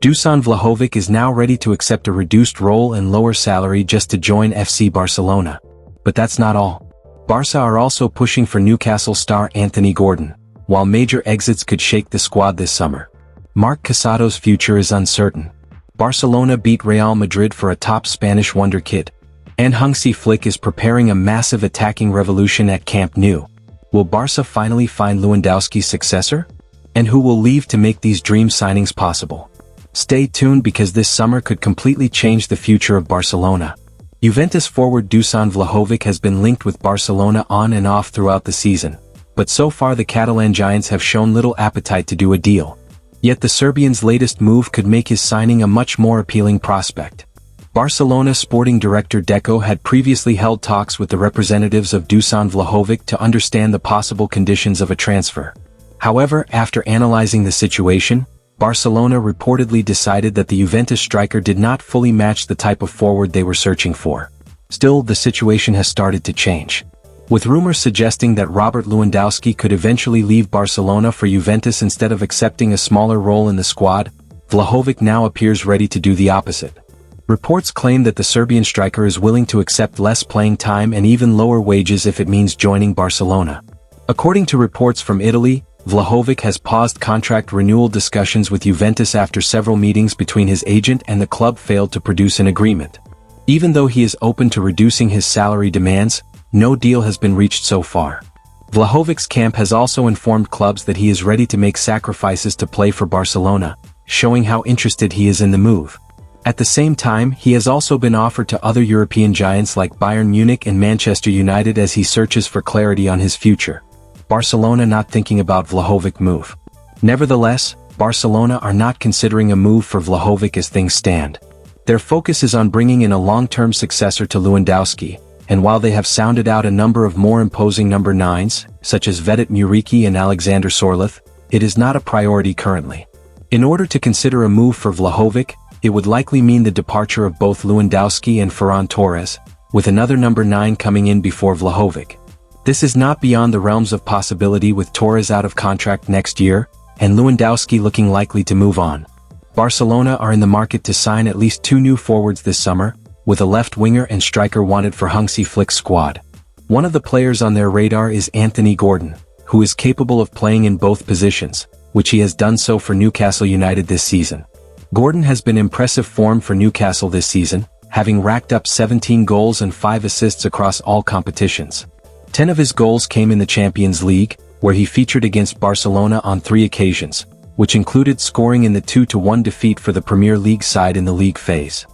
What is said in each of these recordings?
Dusan Vlahovic is now ready to accept a reduced role and lower salary just to join FC Barcelona. But that's not all. Barça are also pushing for Newcastle star Anthony Gordon, while major exits could shake the squad this summer. Marc Casado's future is uncertain. Barcelona beat Real Madrid for a top Spanish wonderkid, and Hansi Flick is preparing a massive attacking revolution at Camp Nou. Will Barça finally find Lewandowski's successor? And who will leave to make these dream signings possible? Stay tuned because this summer could completely change the future of Barcelona. Juventus forward Dusan Vlahovic has been linked with Barcelona on and off throughout the season, but so far the Catalan giants have shown little appetite to do a deal. Yet the Serbian's latest move could make his signing a much more appealing prospect. Barcelona sporting director Deco had previously held talks with the representatives of Dusan Vlahovic to understand the possible conditions of a transfer. However, after analyzing the situation, Barcelona reportedly decided that the Juventus striker did not fully match the type of forward they were searching for. Still, the situation has started to change, with rumors suggesting that Robert Lewandowski could eventually leave Barcelona for Juventus instead of accepting a smaller role in the squad. Vlahovic now appears ready to do the opposite. Reports claim that the Serbian striker is willing to accept less playing time and even lower wages if it means joining Barcelona. According to reports from Italy, Vlahovic has paused contract renewal discussions with Juventus after several meetings between his agent and the club failed to produce an agreement. Even though he is open to reducing his salary demands, no deal has been reached so far. Vlahovic's camp has also informed clubs that he is ready to make sacrifices to play for Barcelona, showing how interested he is in the move. At the same time, he has also been offered to other European giants like Bayern Munich and Manchester United as he searches for clarity on his future. Barcelona not thinking about Vlahovic move. Nevertheless, Barcelona are not considering a move for Vlahovic as things stand. Their focus is on bringing in a long-term successor to Lewandowski, and while they have sounded out a number of more imposing number 9s, such as Vedat Muriqi and Alexander Sorloth, it is not a priority currently. In order to consider a move for Vlahovic, it would likely mean the departure of both Lewandowski and Ferran Torres, with another number 9 coming in before Vlahovic. This is not beyond the realms of possibility with Torres out of contract next year, and Lewandowski looking likely to move on. Barcelona are in the market to sign at least 2 new forwards this summer, with a left winger and striker wanted for Hansi Flick's squad. One of the players on their radar is Anthony Gordon, who is capable of playing in both positions, which he has done so for Newcastle United this season. Gordon has been impressive form for Newcastle this season, having racked up 17 goals and 5 assists across all competitions. 10 of his goals came in the Champions League, where he featured against Barcelona on 3 occasions, which included scoring in the 2-1 defeat for the Premier League side in the league phase.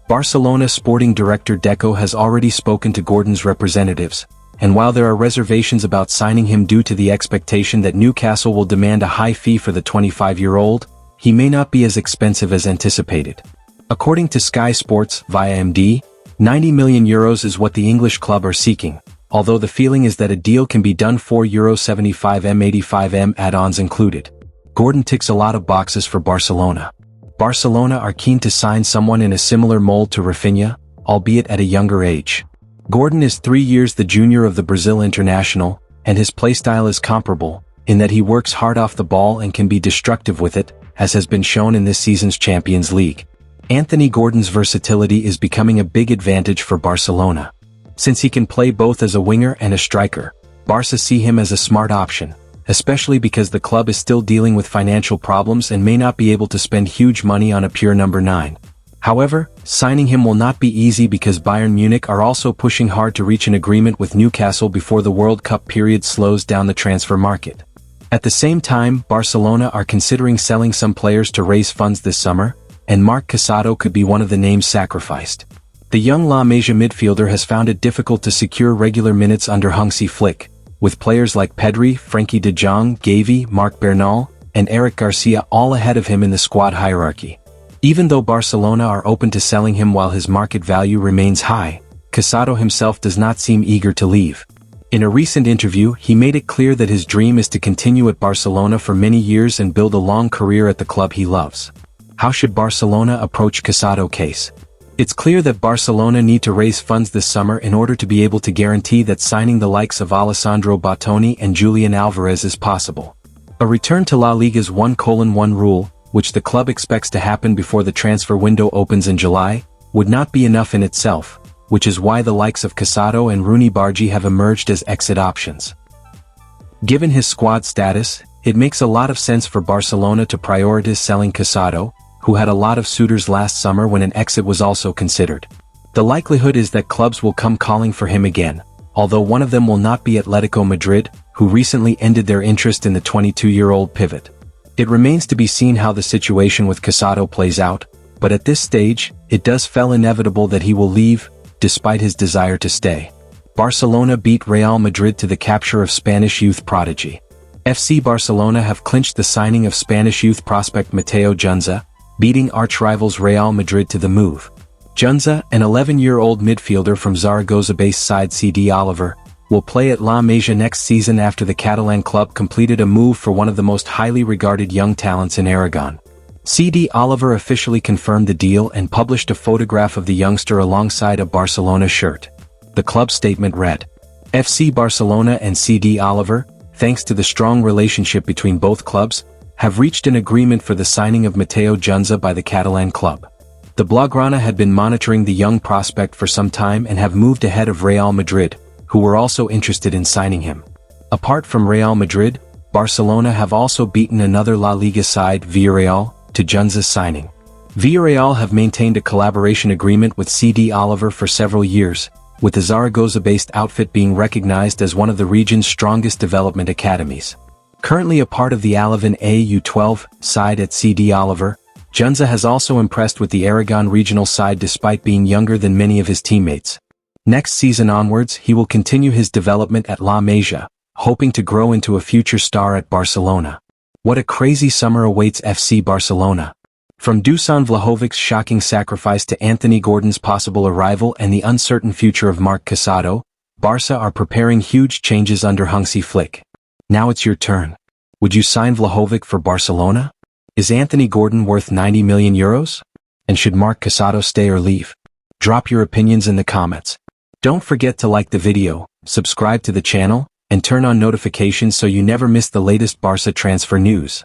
Barcelona sporting director Deco has already spoken to Gordon's representatives, and while there are reservations about signing him due to the expectation that Newcastle will demand a high fee for the 25-year-old, he may not be as expensive as anticipated. According to Sky Sports via MD, €90 million is what the English club are seeking, although the feeling is that a deal can be done for €75m 85m add-ons included. Gordon ticks a lot of boxes for Barcelona. Barcelona are keen to sign someone in a similar mold to Rafinha, albeit at a younger age. Gordon is 3 years the junior of the Brazil international, and his playstyle is comparable, in that he works hard off the ball and can be destructive with it, as has been shown in this season's Champions League. Anthony Gordon's versatility is becoming a big advantage for Barcelona. Since he can play both as a winger and a striker, Barca see him as a smart option, especially because the club is still dealing with financial problems and may not be able to spend huge money on a pure number 9. However, signing him will not be easy because Bayern Munich are also pushing hard to reach an agreement with Newcastle before the World Cup period slows down the transfer market. At the same time, Barcelona are considering selling some players to raise funds this summer, and Marc Casado could be one of the names sacrificed. The young La Masia midfielder has found it difficult to secure regular minutes under Hansi Flick, with players like Pedri, Frenkie de Jong, Gavi, Marc Bernal, and Eric Garcia all ahead of him in the squad hierarchy. Even though Barcelona are open to selling him while his market value remains high, Casado himself does not seem eager to leave. In a recent interview, he made it clear that his dream is to continue at Barcelona for many years and build a long career at the club he loves. How should Barcelona approach Casado case? It's clear that Barcelona need to raise funds this summer in order to be able to guarantee that signing the likes of Alessandro Botoni and Julian Alvarez is possible. A return to La Liga's 1:1 rule, which the club expects to happen before the transfer window opens in July, would not be enough in itself, which is why the likes of Casado and Rooney Bargi have emerged as exit options. Given his squad status, it makes a lot of sense for Barcelona to prioritize selling Casado, who had a lot of suitors last summer when an exit was also considered. The likelihood is that clubs will come calling for him again, although one of them will not be Atletico Madrid, who recently ended their interest in the 22-year-old pivot. It remains to be seen how the situation with Casado plays out, but at this stage, it does feel inevitable that he will leave, despite his desire to stay. Barcelona beat Real Madrid to the capture of Spanish youth prodigy. FC Barcelona have clinched the signing of Spanish youth prospect Mateo Junza, beating arch-rivals Real Madrid to the move. Junza, an 11-year-old midfielder from Zaragoza-based side CD Oliver, will play at La Masia next season after the Catalan club completed a move for one of the most highly regarded young talents in Aragon. CD Oliver officially confirmed the deal and published a photograph of the youngster alongside a Barcelona shirt. The club statement read, "FC Barcelona and CD Oliver, thanks to the strong relationship between both clubs, have reached an agreement for the signing of Mateo Junza by the Catalan club. The Blaugrana had been monitoring the young prospect for some time and have moved ahead of Real Madrid, who were also interested in signing him. Apart from Real Madrid, Barcelona have also beaten another La Liga side, Villarreal, to Junza's signing. Villarreal have maintained a collaboration agreement with CD Oliver for several years, with the Zaragoza-based outfit being recognized as one of the region's strongest development academies. Currently a part of the Alaven AU12 side at CD Oliver, Junza has also impressed with the Aragon regional side despite being younger than many of his teammates. Next season onwards, he will continue his development at La Masia, hoping to grow into a future star at Barcelona. What a crazy summer awaits FC Barcelona. From Dusan Vlahovic's shocking sacrifice to Anthony Gordon's possible arrival and the uncertain future of Marc Casado, Barça are preparing huge changes under Hansi Flick. Now it's your turn. Would you sign Vlahovic for Barcelona? Is Anthony Gordon worth 90 million euros? And should Marc Casado stay or leave? Drop your opinions in the comments. Don't forget to like the video, subscribe to the channel, and turn on notifications so you never miss the latest Barça transfer news.